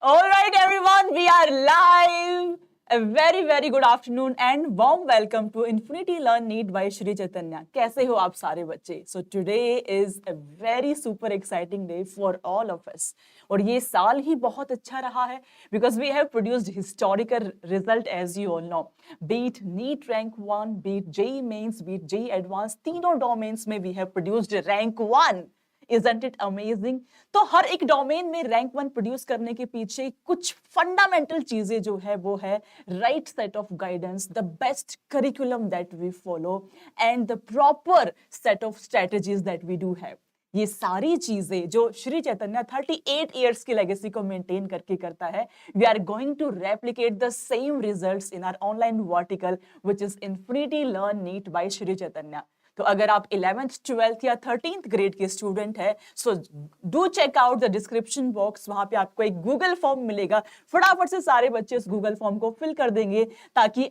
All right, everyone, we are live. A very good afternoon and warm welcome to Infinity Learn NEET by Sri Chaitanya. कैसे हो आप सारे बच्चे? So today is a very super exciting day for all of us. और ये साल ही बहुत अच्छा रहा है because we have produced historical result as you all know. Be it NEET rank 1, be it JEE mains, be it JEE advanced, तीनों domains में we have produced rank 1. Isn't it amazing? तो हर एक डोमेन में rank 1 produce करने के पीछे कुछ fundamental चीजें जो है वो है right set of guidance, the best curriculum that we follow and the proper set of strategies that we do have. ये सारी चीजें जो श्री चैतन्य 38 इयर्स की लेगेसी को मेंटेन करके करता है, we are going to replicate the same results in our online vertical which is Infinity Learn NEET by Shri Chaitanya. तो अगर आप 11th, 12th या 13th ग्रेड के स्टूडेंट है, so do check out the description box. वहां पे आपको एक गूगल फॉर्म मिलेगा. फटाफट से सारे बच्चे इस गूगल फॉर्म को फिल कर देंगे ताकि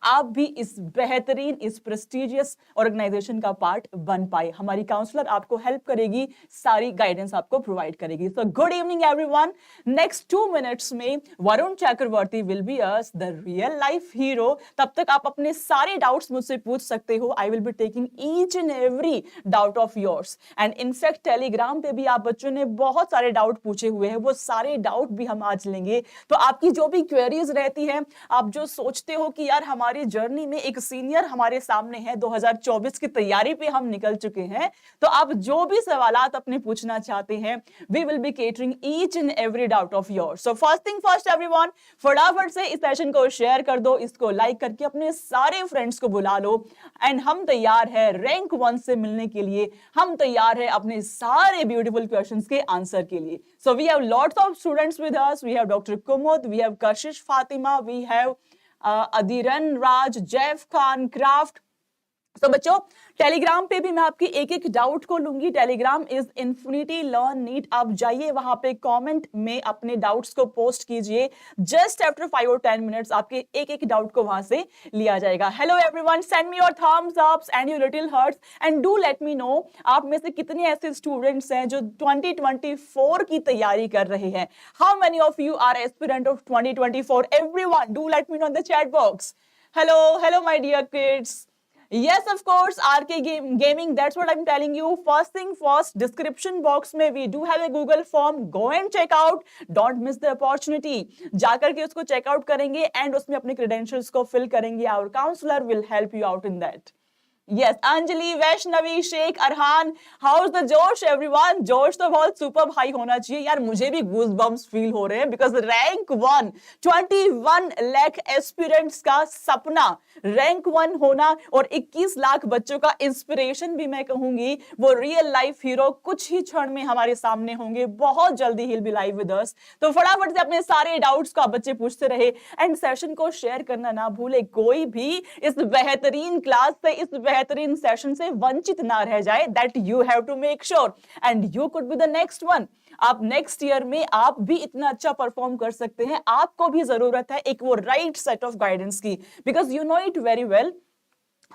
आप भी इस बेहतरीन, इस प्रेस्टिजियस ऑर्गेनाइजेशन का पार्ट बन पाए. हमारी काउंसलर आपको हेल्प करेगी, सारी गाइडेंस आपको प्रोवाइड करेगी. So good evening everyone. Next 2 minutes में Varun Chakravarthy will be us the real life hero. तब तक आप अपने सारे डाउट्स मुझसे पूछ सकते हो. I will be taking each and every doubt of yours. And in fact Telegram पे भी आप बच्चों ने बहुत सारे डाउट पूछे हुए हैं, वो सारे डाउट भी हम आज लेंगे. तो आपकी जो भी क्वेरीज रहती है, आप जो सोचते हो कि यार हमारी जर्नी में एक सीनियर हमारे सामने है, 2024 की तैयारी पे हम निकल चुके हैं, तो आप जो भी सवालात अपने पूछना चाहते हैं, we will be catering each and every doubt of yours. So first thing first everyone, फटाफट से इस सेशन को शेयर कर दो, इसको लाइक करके अपने सारे फ्रेंड्स को बुला लो. एंड हम तैयार है रैंक 1 से मिलने के लिए. हम तैयार है अपने सारे ब्यूटीफुल क्वेश्चंस के आंसर के लिए. So we have lots of students with us. We have doctor Kumud, we have Kashish Fatima, we have Adiran Raj, Jaif Khan, craft. तो बच्चों, टेलीग्राम पे भी मैं आपकी एक एक डाउट को लूंगी. Telegram is Infinity Learn NEET. आप जाइए वहां पे कमेंट में अपने डाउट्स को पोस्ट कीजिए. जस्ट आफ्टर 5 और 10 मिनट्स आपके एक एक डाउट को वहां से लिया जाएगा. Hello everyone, send me your thumbs ups and your little hearts and do let me no आप में से कितने ऐसे स्टूडेंट्स हैं जो 2024 की तैयारी कर रहे हैं. How many of you are aspirant of 2024? Everyone do let me know in the chat box. Hello my dear kids. Yes, of course, RK Gaming, that's what I'm telling you. First thing first, description box में we do have a Google form. Go and check out. Don't miss the opportunity. जाकर के उसको check out करेंगे and उसमें अपने credentials को fill करेंगे. Our counselor will help you out in that. Yes, Anjali, Vaishnavi, Sheikh, Arhan, how's the josh everyone. जोश तो बहुत सुपर हाई होना चाहिए यार. मुझे भी गूज बम्स फील हो रहे हैं बिकॉज रैंक 1 21 लाख एस्पिरेंट्स का सपना रैंक 1 होना और 21 लाख बच्चों का इंस्पिरेशन भी मैं कहूंगी, वो रियल लाइफ हीरो कुछ ही क्षण में हमारे सामने होंगे. बहुत जल्दी ही बी लाइव विद अस. तो फटाफट से अपने सारे डाउट्स को आप बच्चे पूछते रहे एंड सेशन को शेयर करना ना भूले. कोई भी इस बेहतरीन क्लास से, इस बेहतरीन सेशन से वंचित ना रह जाए. That you have to make sure and you could be the next one. आप नेक्स्ट ईयर में आप भी इतना अच्छा परफॉर्म कर सकते हैं. आपको भी जरूरत है एक वो राइट सेट ऑफ गाइडेंस की, because you know it very well.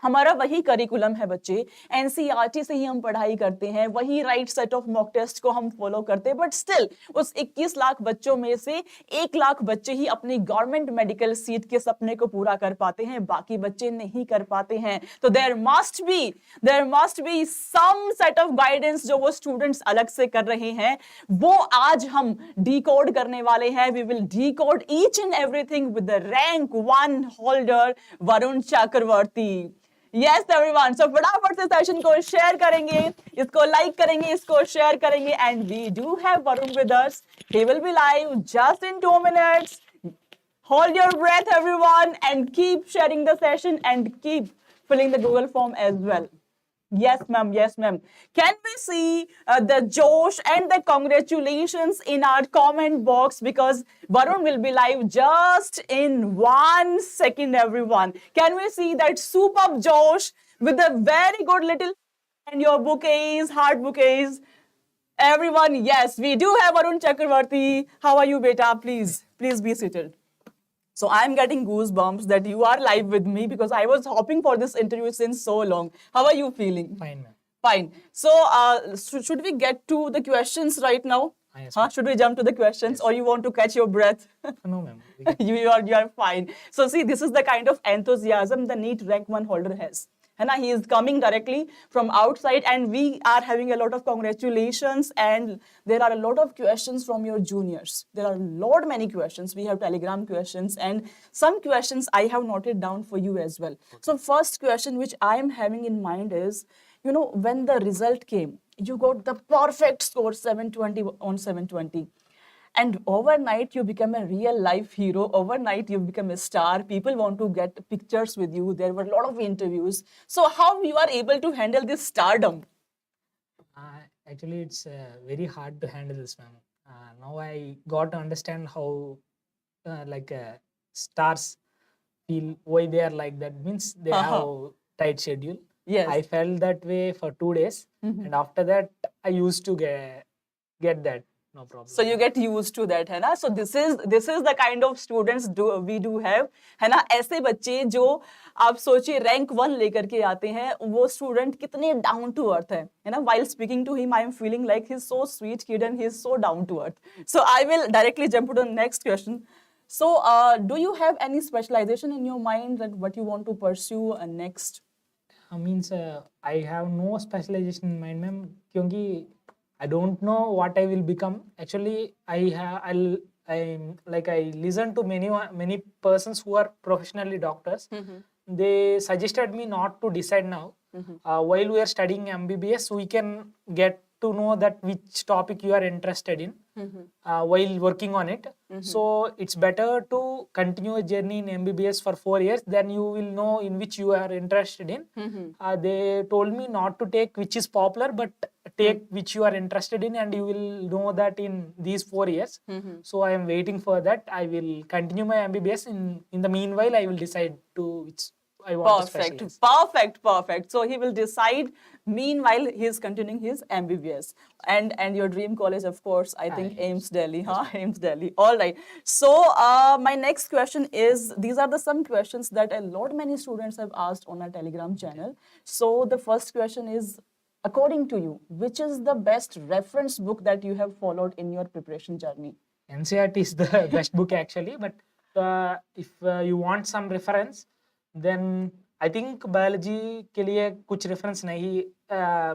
हमारा वही करिकुलम है बच्चे, एनसीईआरटी से ही हम पढ़ाई करते हैं, वही right set of mock test को हम फॉलो करते हैं. बट स्टिल उस 21 लाख बच्चों में से 1 लाख बच्चे ही अपनी गवर्नमेंट मेडिकल सीट के सपने को पूरा कर पाते हैं, बाकी बच्चे नहीं कर पाते हैं. तो there must be some set of guidance जो वो स्टूडेंट्स अलग से कर रहे हैं, वो आज हम डिकोड करने वाले हैं. We will decode each and everything with the rank 1 holder Varun Chakravarthy. Yes everyone, so फटाफट से सेशन को शेयर करेंगे, इसको लाइक करेंगे, इसको शेयर करेंगे. And we do have Varun with us. He will be live just in 2 minutes. Hold your breath everyone and keep sharing the session and keep filling the Google form as well. Yes ma'am, yes ma'am. Can we see the Josh and the congratulations in our comment box, because Varun will be live just in 1 second everyone. Can we see that superb Josh with a very good little and your bouquets, heart bouquets. Everyone, yes, we do have Varun Chakravarthi. How are you beta? Please be seated. So I'm getting goosebumps that you are live with me because I was hoping for this interview since so long. How are you feeling? Fine, ma'am. Fine. So should we get to the questions right now? Yes, Huh? Should we jump to the questions, or you want to catch your breath? no, ma'am. You are fine. So see, this is the kind of enthusiasm the NEET rank 1 holder has. है ना? He is coming directly from outside, and we are having a lot of congratulations, and there are a lot of questions from your juniors. There are many questions. We have Telegram questions, and some questions I have noted down for you as well. So first question which I am having in mind is, when the result came, you got the perfect score, 720 on 720. And overnight, you become a real life hero. Overnight, you become a star. People want to get pictures with you. There were a lot of interviews. So how you are able to handle this stardom? Actually, it's very hard to handle this, ma'am. Now I got to understand how stars feel, why they are like that. Means they have tight schedule. Yes. I felt that way for 2 days, and after that, I used to get that. No problem. So you get used to that, है ना? So this is the kind of students we do have, है ना? ऐसे बच्चे जो आप सोचिए rank 1 लेकर के आते हैं, वो स्टूडेंट कितने डाउन टू अर्थ है ना? While speaking to him, I am feeling like he's so sweet kid and he's so down to earth. So I will directly jump to the next question. So do you have any specialization in your mind that what you want to pursue next? Means I have no specialization in mind, ma'am. क्योंकि I don't know what I will become. Actually, I listen to many persons who are professionally doctors. They suggested me not to decide now. While we are studying MBBS, we can get to know that which topic you are interested in while working on it. So it's better to continue a journey in MBBS for 4 years. Then you will know in which you are interested in. They told me not to take which is popular, but take which you are interested in, and you will know that in these 4 years. So I am waiting for that. I will continue my MBBS. In the meanwhile, I will decide to which I want to specialize. Perfect. So he will decide. Meanwhile, he is continuing his MBBS. And your dream college, of course, I think AIMS Delhi. AIMS Delhi. All right. So my next question is, these are some questions that many students have asked on our Telegram channel. So the first question is, according to you, which is the best reference book that you have followed in your preparation journey? NCERT is the best book actually, but if you want some reference, then I think biology के लिए कुछ reference नहीं,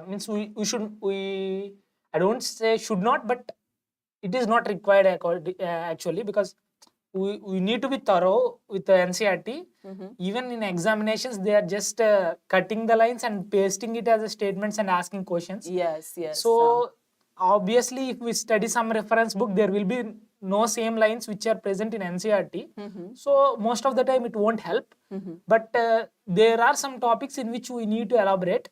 means we I don't say should not, but it is not required actually, because we need to be thorough with the NCERT. Even in examinations, they are just cutting the lines and pasting it as a statements and asking questions. Yes. So obviously, if we study some reference book, there will be no same lines which are present in NCERT. So most of the time it won't help. But there are some topics in which we need to elaborate,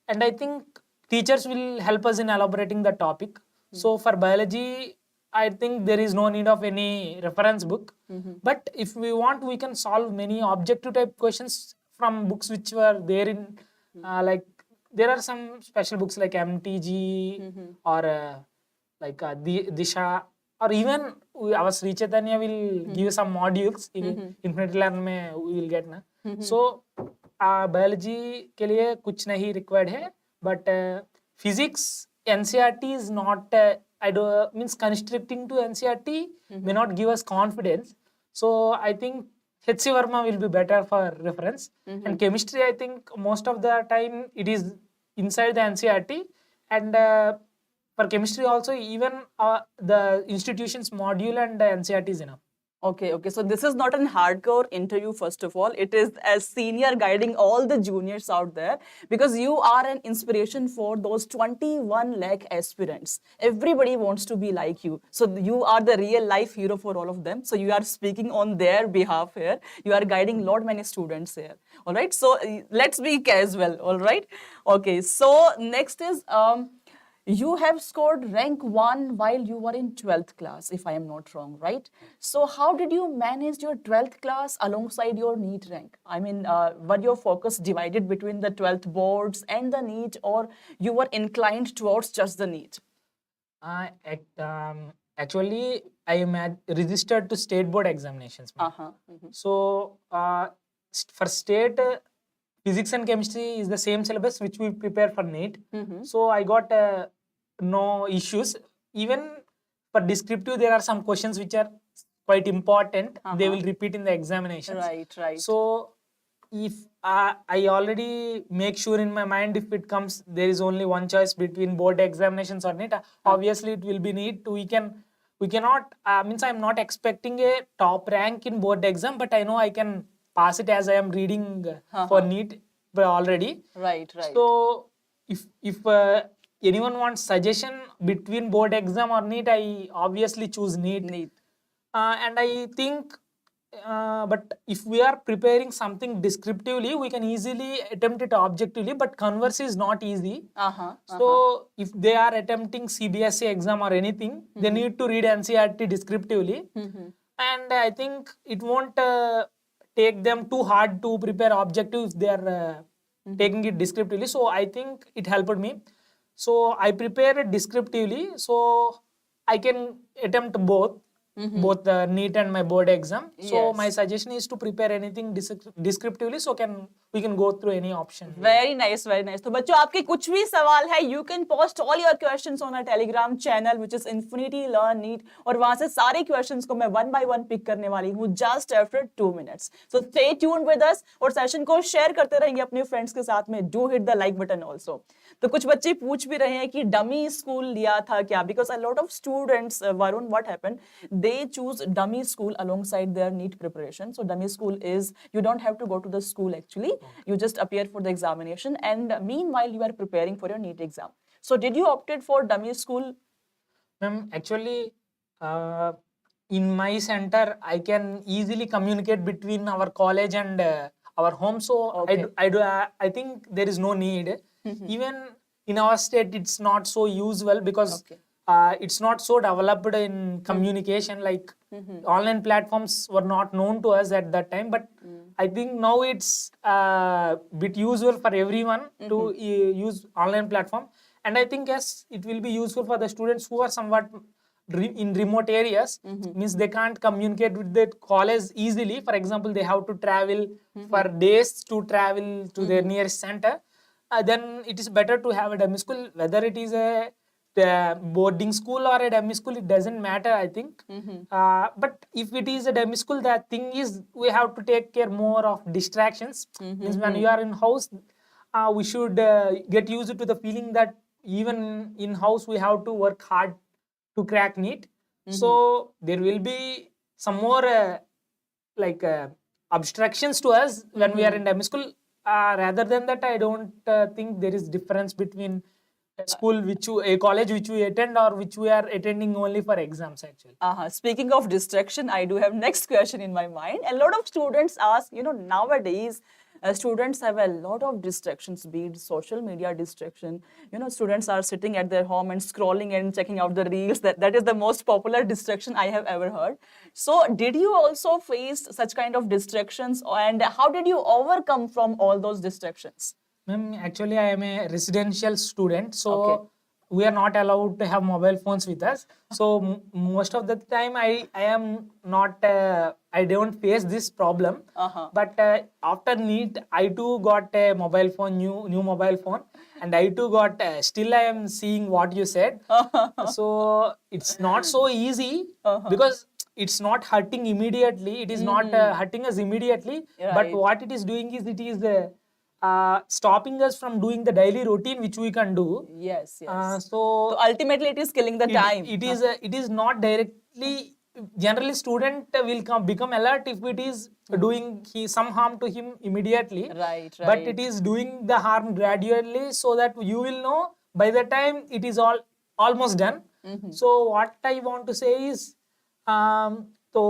and I think teachers will help us in elaborating the topic. So for biology, I think there is no need of any reference book. But if we want, we can solve many objective type questions from books which were there in like there are some special books like MTG or Disha, or even our Sri Chaitanya will give some modules in Infinity Learn में we will get ना. So biology के लिए कुछ नहीं required है, but physics NCERT is not means constricting to NCERT may not give us confidence. So I think HC Verma will be better for reference. And chemistry, I think most of the time it is inside the NCERT, and for chemistry also, even the institution's module and the NCERT is enough. Okay. So this is not a hardcore interview, first of all. It is a senior guiding all the juniors out there, because you are an inspiration for those 21 lakh aspirants. Everybody wants to be like you. So you are the real life hero for all of them. So you are speaking on their behalf here. You are guiding many students here. All right. So let's be casual. All right. Okay. So next is, you have scored rank 1 while you were in 12th class, if I am not wrong, right? So how did you manage your 12th class alongside your NEET rank? I mean, were your focus divided between the 12th boards and the NEET, or you were inclined towards just the NEET? Actually, I am registered to state board examinations. So for state, physics and chemistry is the same syllabus which we prepare for NEET. So I got no issues. Even for descriptive there are some questions which are quite important. They Uh-huh. will repeat in the examinations. Right. So if I already make sure in my mind, if it comes there is only one choice between board examinations or NEET, obviously it will be NEET. We cannot means I'm not expecting a top rank in board exam, but I know I can pass it as I am reading for Uh-huh. NEET already. Right. So if anyone wants suggestion between board exam or NEET, I obviously choose NEET. Neat. And I think, but if we are preparing something descriptively, we can easily attempt it objectively. But converse is not easy. Uh-huh. So if they are attempting CBSE exam or anything, they need to read NCERT descriptively. And I think it won't take them too hard to prepare objective if they are taking it descriptively. So I think it helped me. So I prepare it descriptively, so I can attempt both the NEET and my board exam. So Yes. my suggestion is to prepare anything descriptively, so we can go through any option. Very nice, very nice. तो बच्चों आपके कुछ भी सवाल है, you can post all your questions on our Telegram channel which is Infinity Learn NEET और वहां से सारे questions को मैं one by one pick करने वाली हूँ just after 2 minutes. So stay tuned with us और session को share करते रहेंगे अपने friends के साथ में. Do hit the like button also. तो कुछ बच्चे पूछ भी रहे हैं कि dummy school लिया था क्या? Because a lot of students, Varun, what happened? They choose dummy school alongside their NEET preparation. So dummy school is you don't have to go to the school actually. You just appear for the examination and meanwhile you are preparing for your NEET exam. So did you opted for dummy school? Ma'am, actually, in my center, I can easily communicate between our college and our home. So Okay. I think there is no need. Even in our state, it's not so usual because Okay. it's not so developed in communication. Like online platforms were not known to us at that time, but I think now it's bit usual for everyone to use online platform. And I think yes, it will be useful for the students who are somewhat in remote areas. Means they can't communicate with their college easily. For example, they have to travel for days to travel to their nearest center. Then it is better to have a dummy school, whether it is a boarding school or a dummy school, it doesn't matter, I think. But if it is a dummy school, the thing is we have to take care more of distractions. Means when you are in house, we should get used to the feeling that even in house we have to work hard to crack NEET. So there will be some more obstructions to us when we are in dummy school. Rather than that, I don't think there is difference between a college which we attend or which we are attending only for exams actually. Speaking of distraction, I do have next question in my mind. A lot of students ask, nowadays students have a lot of distractions, be it social media distraction. Students are sitting at their home and scrolling and checking out the reels. That is the most popular distraction I have ever heard. So did you also face such kind of distractions, and how did you overcome from all those distractions? Ma'am, actually I am a residential student, so Okay. we are not allowed to have mobile phones with us. So most of the time I am not, I don't face this problem. But after NEET, I too got a mobile phone, new mobile phone, and I too got, still I am seeing what you said. So it's not so easy because it's not hurting immediately. It is not hurting us immediately. But Right. what it is doing is, it is stopping us from doing the daily routine which we can do. Yes. So So ultimately, it is killing the time. it is not directly. Generally, student will become alert if it is doing some harm to him immediately. Right. But it is doing the harm gradually, so that you will know by the time it is almost done. So what I want to say is, तो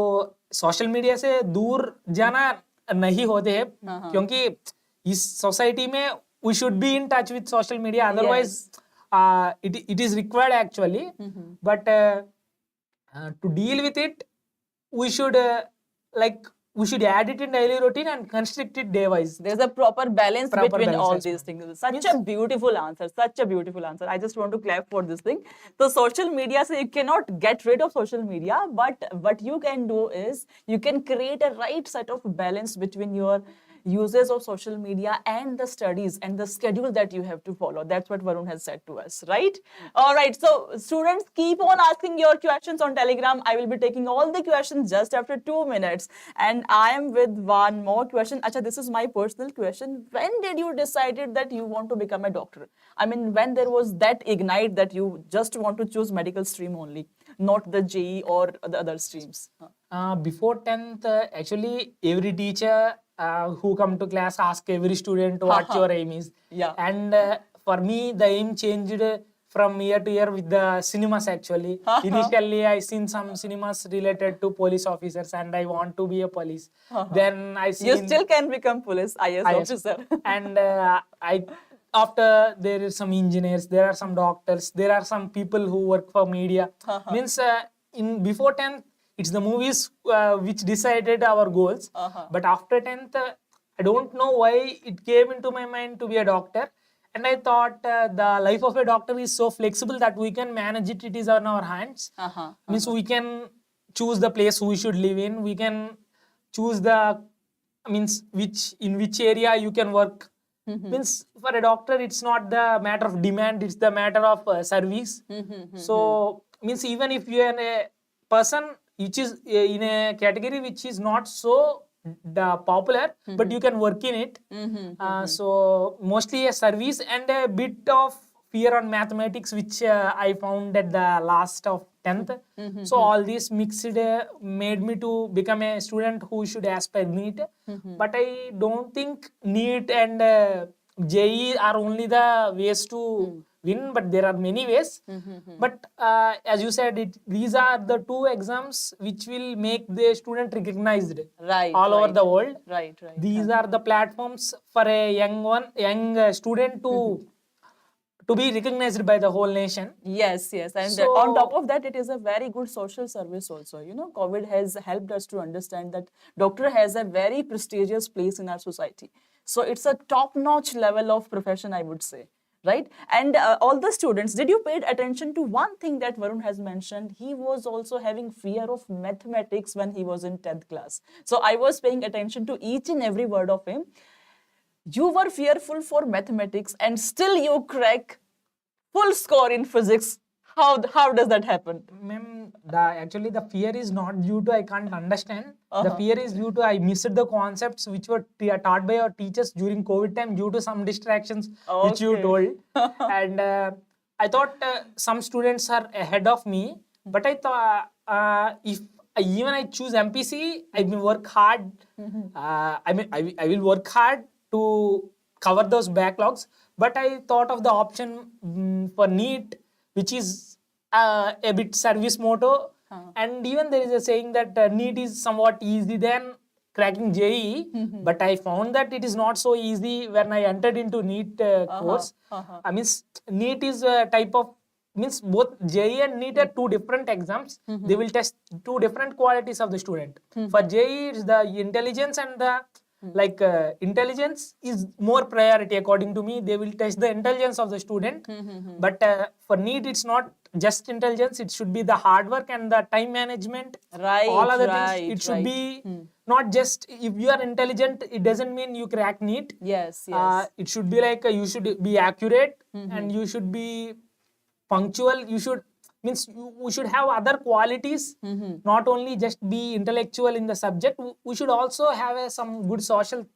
social media से दूर जाना नहीं होते हैं, क्योंकि इस society में we should be in touch with social media, otherwise it is required actually. But to deal with it, we should add it in daily routine and constrict it day wise. There's a proper balance between all as these things. Such a beautiful answer. Such a beautiful answer. I just want to clap for this thing. So social media, so you cannot get rid of social media, but what you can do is you can create a right set of balance between your uses of social media and the studies and the schedule that you have to follow. That's what Varun has said to us, right? All right. So students, keep on asking your questions on Telegram. I will be taking all the questions just after 2 minutes. And I am with one more question. Acha, this is my personal question. When did you decided that you want to become a doctor? I mean, when there was that ignite that you just want to choose medical stream only, not the JE or the other streams? Before 10th, actually, every teacher who come to class ask every student what your aim is. Yeah. And for me, the aim changed from year to year with the cinemas actually. Initially, I seen some cinemas related to police officers and I want to be a police. Then I You seen... still can become police IS officer. And after there is some engineers, there are some doctors, there are some people who work for media. Means in before 10th, it's the movies which decided our goals. But after 10th, I don't know why it came into my mind to be a doctor. And I thought the life of a doctor is so flexible that we can manage it. It is on our hands. Means we can choose the place we should live in. We can choose the means in which area you can work. Means for a doctor, it's not the matter of demand, it's the matter of service. So means even if you are a person which is in a category which is not so popular, but you can work in it. So mostly a service and a bit of fear on mathematics, which I found at the last of 10th. So all this mixed made me to become a student who should aspire NEET. But I don't think NEET and JE are only the ways to win, but there are many ways. But as you said, these are the two exams which will make the student recognized all over the world. Right. These are the platforms for a young student to be recognized by the whole nation. Yes. And So- on top of that, it is a very good social service also. You know, COVID has helped us to understand that doctor has a very prestigious place in our society. So it's a top-notch level of profession, I would say. Right? And all the students, did you pay attention to one thing that Varun has mentioned? He was also having fear of mathematics when he was in 10th class. So I was paying attention to each and every word of him. You were fearful for mathematics and still you crack full score in physics. How does that happen? Ma'am, actually the fear is not due to I can't understand. The fear is due to I missed the concepts which were taught by our teachers during COVID time due to some distractions which you told. And I thought some students are ahead of me, but I thought if I choose MPC, I will work hard. I will work hard to cover those backlogs. But I thought of the option for NEET, which is a bit service motto. And even there is a saying that NEET is somewhat easy than cracking JEE. But I found that it is not so easy when I entered into NEET course. I mean, NEET is a type of, means both JEE and NEET are two different exams. They will test two different qualities of the student. For JEE, it's the intelligence and the intelligence is more priority according to me. They will test the intelligence of the student. But for NEET, it's not just intelligence. It should be the hard work and the time management. All other things. It should be not just if you are intelligent, it doesn't mean you crack NEET. Yes. It should be like you should be accurate and you should be punctual. You should we should have other qualities, not only just be intellectual in the subject. We should also have some good social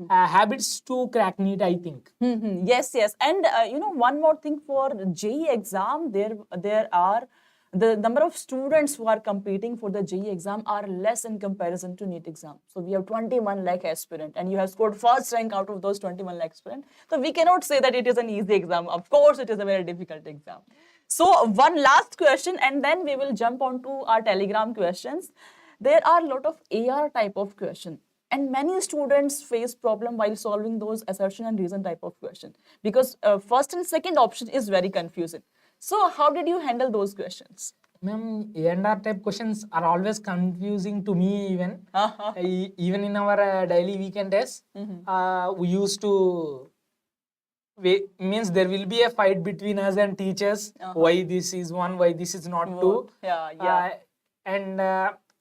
habits to crack NEET, I think. Yes. And one more thing for JEE exam, there are the number of students who are competing for the JEE exam are less in comparison to NEET exam. So we have 21 lakh aspirant and you have scored first rank out of those 21 lakh aspirant. So we cannot say that it is an easy exam. Of course, it is a very difficult exam. So one last question and then we will jump on to our Telegram questions. There are a lot of AR type of question. And many students face problem while solving those assertion and reason type of question because first and second option is very confusing. So how did you handle those questions? Ma'am, A&R type questions are always confusing to me even. Even in our daily weekend tests, we used to, means there will be a fight between us and teachers. Why this is one, why this is not two. Yeah. And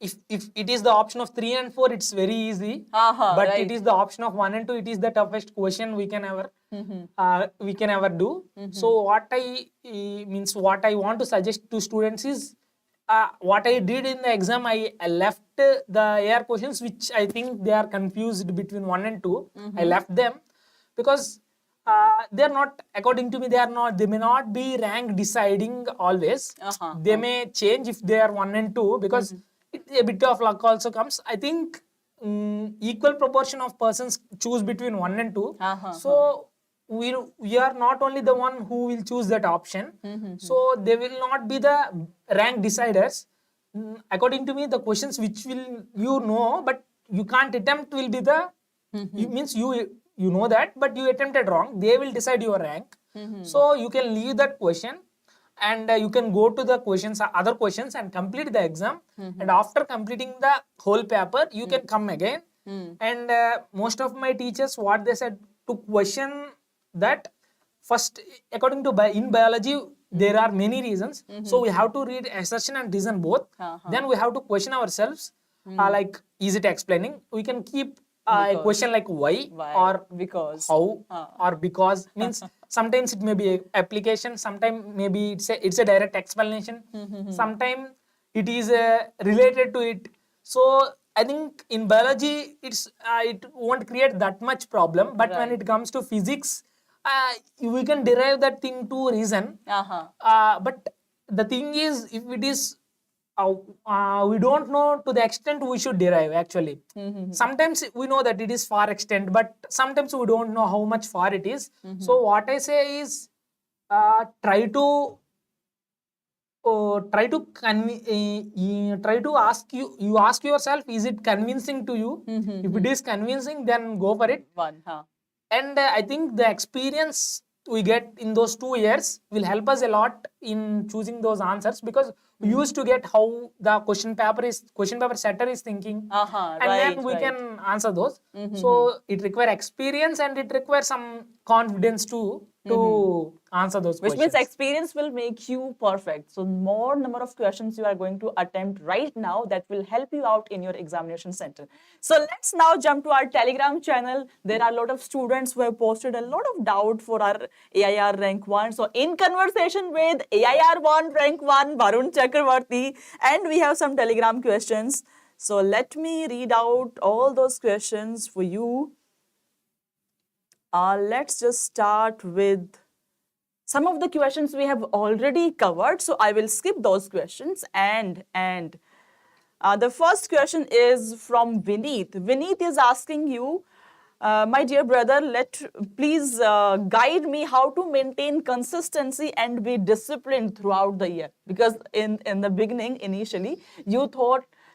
if it is the option of 3 and 4, it's very easy. But right. it is the option of 1 and 2, it is the toughest question we can ever do. So what I want to suggest to students is, what I did in the exam, I left the AR questions which I think they are confused between 1 and 2. I left them because they are not, according to me, they may not be rank deciding always. They may change if they are 1 and 2, because a bit of luck also comes. I think equal proportion of persons choose between 1 and 2. So we are not only the one who will choose that option. So they will not be the rank deciders. According to me, the questions which will but you can't attempt will be the you know that, but you attempted wrong. They will decide your rank. So you can leave that question, and you can go to the other questions and complete the exam. And after completing the whole paper, you can come again. And most of my teachers, what they said, to question that, first, according to in biology, there are many reasons. So we have to read assertion and reason both. Then we have to question ourselves, like, is it explaining? We can keep a question like why, or because, how, or because. Means sometimes it may be a application, sometimes maybe it's a direct explanation, sometimes it is related to it. So I think in biology it won't create that much problem, but when it comes to physics, we can derive that thing to reason. But the thing is, if it is we don't know to the extent we should derive, actually. Sometimes we know that it is far extent, but sometimes we don't know how much far it is. So what I say is, try to ask yourself, is it convincing to you? If it is convincing, then go for it. And I think the experience we get in those 2 years will help us a lot in choosing those answers, because we used to get how the question paper setter is thinking, and then we can answer those. So it requires experience, and it requires some confidence too, to answer those Which questions. means experience will make you perfect. So more number of questions you are going to attempt right now, that will help you out in your examination center. So let's now jump to our Telegram channel. There are a lot of students who have posted a lot of doubt for our AIR rank 1. So in conversation with AIR1 rank 1, Varun Chakravarthi, and we have some Telegram questions. So let me read out all those questions for you. Let's just start with some of the questions we have already covered, so I will skip those questions. And the first question is from Vineet. Vineet is asking you, my dear brother, please guide me how to maintain consistency and be disciplined throughout the year. Because in the beginning, initially,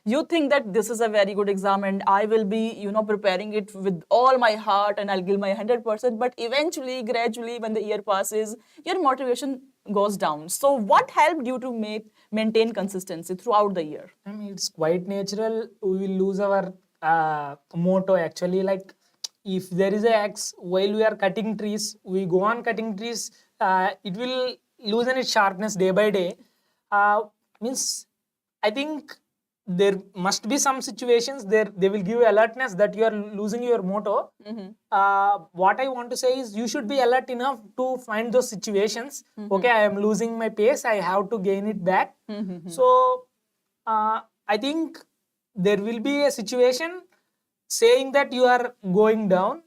you think that this is a very good exam and I will be, preparing it with all my heart and I'll give my 100%. But eventually, gradually, when the year passes, your motivation goes down. So what helped you to maintain consistency throughout the year? I mean, it's quite natural. We will lose our motto, actually. Like, if there is a axe, while we are cutting trees, we go on cutting trees, it will loosen its sharpness day by day. Means, I think there must be some situations they will give you alertness that you are losing your motto. What I want to say is, you should be alert enough to find those situations. Okay, I am losing my pace, I have to gain it back. So I think there will be a situation saying that you are going down.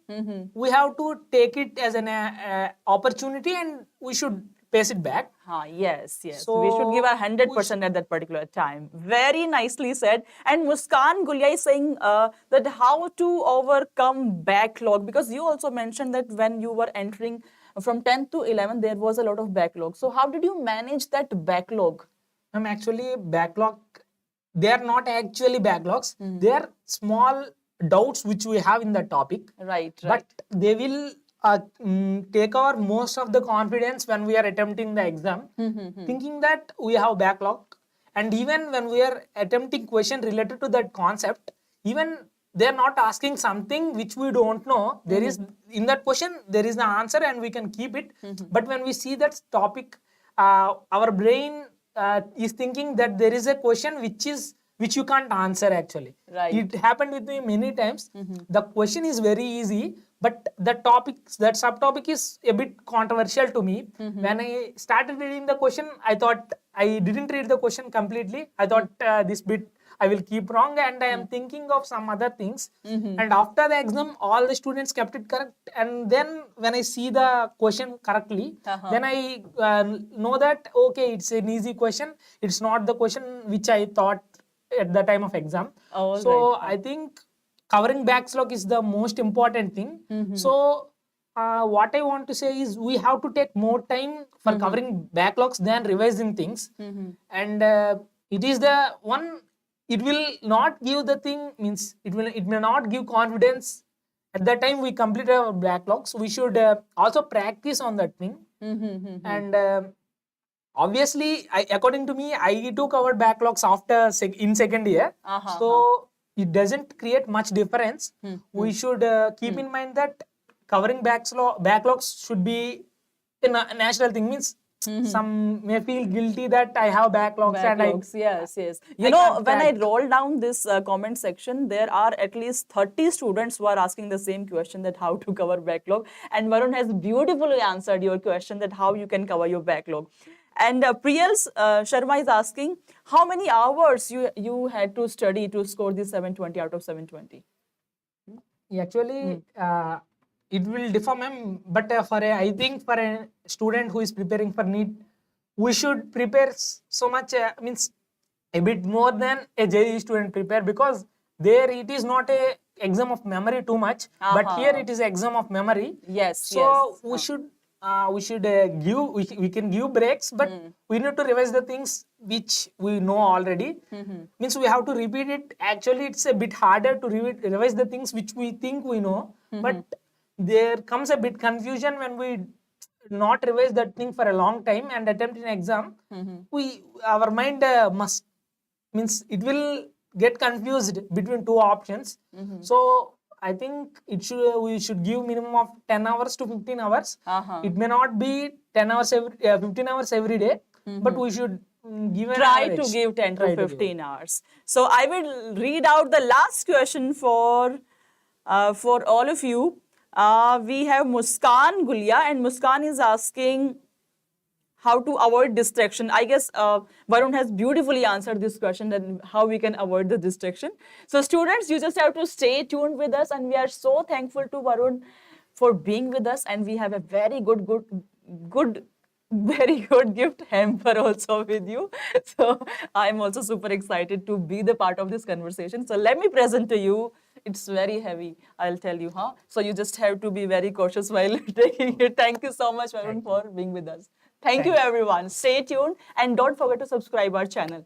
We have to take it as an opportunity, and we should pace it back. Yes. So we should give our 100% at that particular time. Very nicely said. And Muskan Gulia is saying that how to overcome backlog, because you also mentioned that when you were entering from 10th to 11th, there was a lot of backlog. So how did you manage that backlog? Actually, backlog, they are not actually backlogs. They are small doubts which we have in the topic. Right. But they will take our most of the confidence when we are attempting the exam, thinking that we have backlog. And even when we are attempting question related to that concept, even they are not asking something which we don't know. There is, in that question, there is the answer and we can keep it. But when we see that topic, our brain is thinking that there is a question which is which you can't answer actually. Right. It happened with me many times. The question is very easy, but that subtopic is a bit controversial to me. When I started reading the question, I thought I didn't read the question completely. I thought this bit I will keep wrong, and I am thinking of some other things. And after the exam, all the students kept it correct. And then when I see the question correctly, then I know that okay, it's an easy question. It's not the question which I thought at the time of exam. All So right. I think covering backlog is the most important thing. So what I want to say is we have to take more time for covering backlogs than revising things. And it is the one, it will not give the thing, means it may not give confidence at that time we complete our backlogs. We should also practice on that thing. And obviously, according to me, I too covered backlogs after in second year. So it doesn't create much difference. We should keep in mind that covering backlogs should be a natural thing. Means some may feel guilty that I have backlogs, and Backlogs, yes. You I know, can't when I crack. roll down this comment section, there are at least 30 students who are asking the same question, that how to cover backlog. And Varun has beautifully answered your question, that how you can cover your backlog. And Priyal Sharma is asking, how many hours you had to study to score this 720 out of 720? Actually, it will differ, ma'am. But I think for a student who is preparing for NEET, we should prepare so much. Means a bit more than a JEE student prepare, because there it is not a exam of memory too much, but here it is exam of memory. Yes, So yes. we should we can give breaks, but we need to revise the things which we know already. Means we have to repeat it. Actually, it's a bit harder to revise the things which we think we know, but there comes a bit confusion when we not revise that thing for a long time and attempt an exam. Our mind must, means it will get confused between two options. So I think we should give minimum of 10 hours to 15 hours. It may not be 10 hours 15 hours every day, but we should give an Try average. to give 10 Try to to give. 15 hours. So I will read out the last question for all of you. We have Muskan Gulia, and Muskan is asking how to avoid distraction. I guess Varun has beautifully answered this question, and how we can avoid the distraction. So students, you just have to stay tuned with us, and we are so thankful to Varun for being with us, and we have a very very good gift hamper also with you. So I'm also super excited to be the part of this conversation. So let me present to you. It's very heavy, I'll tell you, huh? So you just have to be very cautious while taking it. Thank you so much, Varun, for being with us. Thank you, everyone. Stay tuned, and don't forget to subscribe our channel.